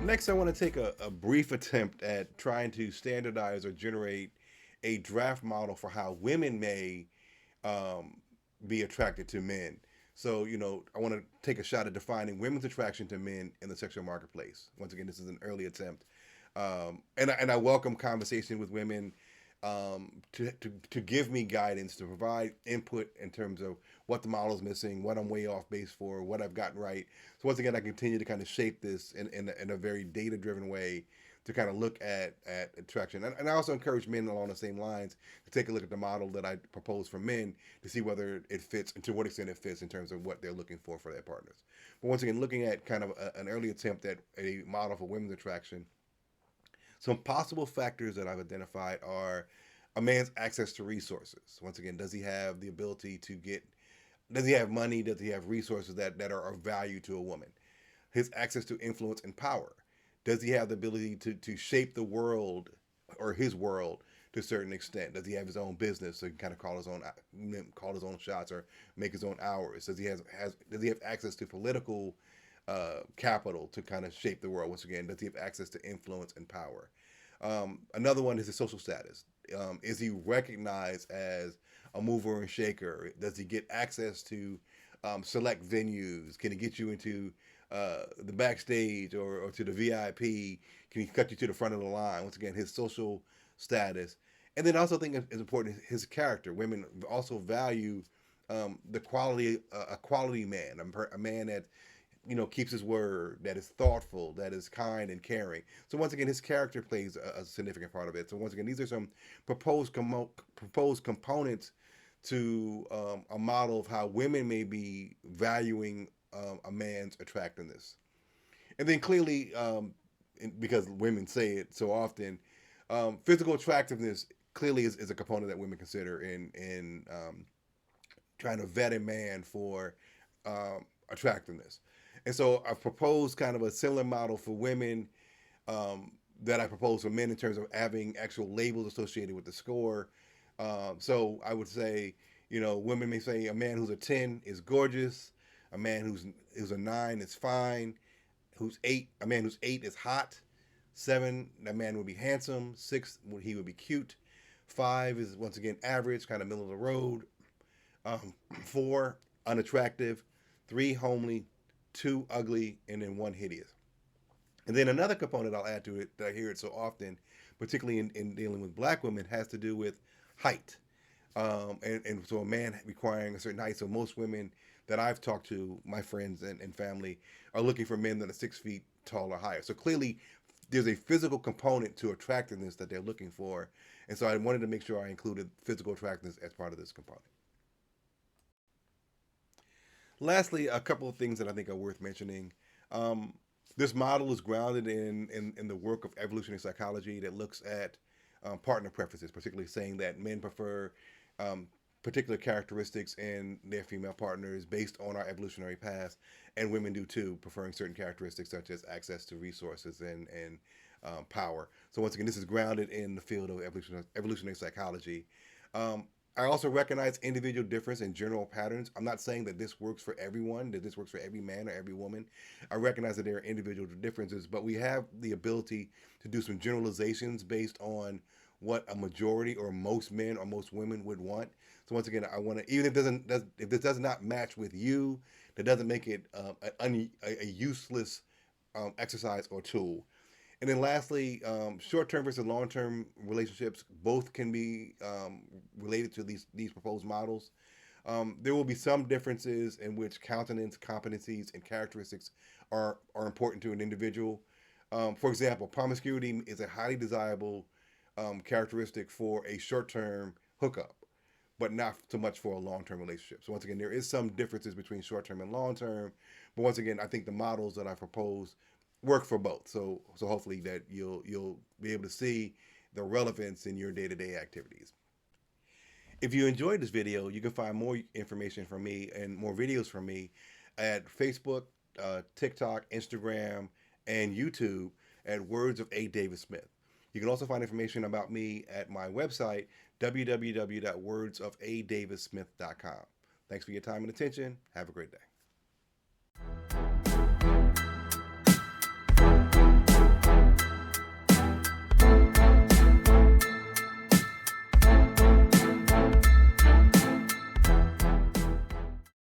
Next, I want to take a brief attempt at trying to standardize or generate a draft model for how women may um, be attracted to men. So, I want to take a shot at defining women's attraction to men in the sexual marketplace. Once again, this is an early attempt. And I welcome conversation with women to give me guidance, to provide input in terms of what the model is missing, what I'm way off base for, what I've gotten right. So once again, I continue to kind of shape this in a very data driven way to kind of look at attraction. And I also encourage men along the same lines to take a look at the model that I propose for men to see whether it fits and to what extent it fits in terms of what they're looking for their partners. But once again, looking at kind of an early attempt at a model for women's attraction, some possible factors that I've identified are a man's access to resources. Once again, does he have the ability to get, does he have money? Does he have resources that are of value to a woman? His access to influence and power. Does he have the ability to shape the world or his world to a certain extent? Does he have his own business so he can kind of call his own shots or make his own hours? Does he have access to political capital to kind of shape the world? Once again, does he have access to influence and power? Another one is his social status. Is he recognized as a mover and shaker? Does he get access to select venues? Can he get you into the backstage or to the VIP? Can he cut you to the front of the line? Once again, his social status. And then I also think it's important his character. Women also value the quality, a quality man, a man that keeps his word, that is thoughtful, that is kind and caring. So once again, his character plays a significant part of it. So once again, these are some proposed components to a model of how women may be valuing a man's attractiveness. And then clearly, because women say it so often, physical attractiveness clearly is a component that women consider in trying to vet a man for attractiveness. And so I've proposed kind of a similar model for women that I propose for men in terms of having actual labels associated with the score. So I would say, women may say a man who's a 10 is gorgeous, a man who's a 9 is fine, a man who's 8 is hot, 7, that man would be handsome, 6, he would be cute, 5 is once again average, kind of middle of the road, 4 unattractive, 3 homely, 2 ugly, and then 1 hideous. And then another component I'll add to it that I hear it so often, particularly in dealing with black women, has to do with height. And so a man requiring a certain height. So most women that I've talked to, my friends and family, are looking for men that are 6 feet tall or higher. So clearly, there's a physical component to attractiveness that they're looking for. And so I wanted to make sure I included physical attractiveness as part of this component. Lastly, a couple of things that I think are worth mentioning. Um, this model is grounded in the work of evolutionary psychology that looks at partner preferences, particularly saying that men prefer um, particular characteristics in their female partners based on our evolutionary past, and women do too, preferring certain characteristics such as access to resources and power. So once again, this is grounded in the field of evolutionary psychology. Um, I also recognize individual difference and general patterns. I'm not saying that this works for everyone, that this works for every man or every woman. I recognize that there are individual differences, but we have the ability to do some generalizations based on what a majority or most men or most women would want. So once again, I want to, even if this does not match with you, that doesn't make it a useless exercise or tool. And then lastly, short-term versus long-term relationships both can be related to these proposed models. There will be some differences in which countenance, competencies, and characteristics are important to an individual. For example, promiscuity is a highly desirable characteristic for a short-term hookup, but not so much for a long-term relationship. So once again, there is some differences between short-term and long-term, but once again, I think the models that I propose work for both. So hopefully that you'll be able to see the relevance in your day-to-day activities. If you enjoyed this video, you can find more information from me and more videos from me at Facebook, TikTok, Instagram, and YouTube at Words of A. Davis Smith. You can also find information about me at my website, www.wordsofadavismith.com. Thanks for your time and attention. Have a great day.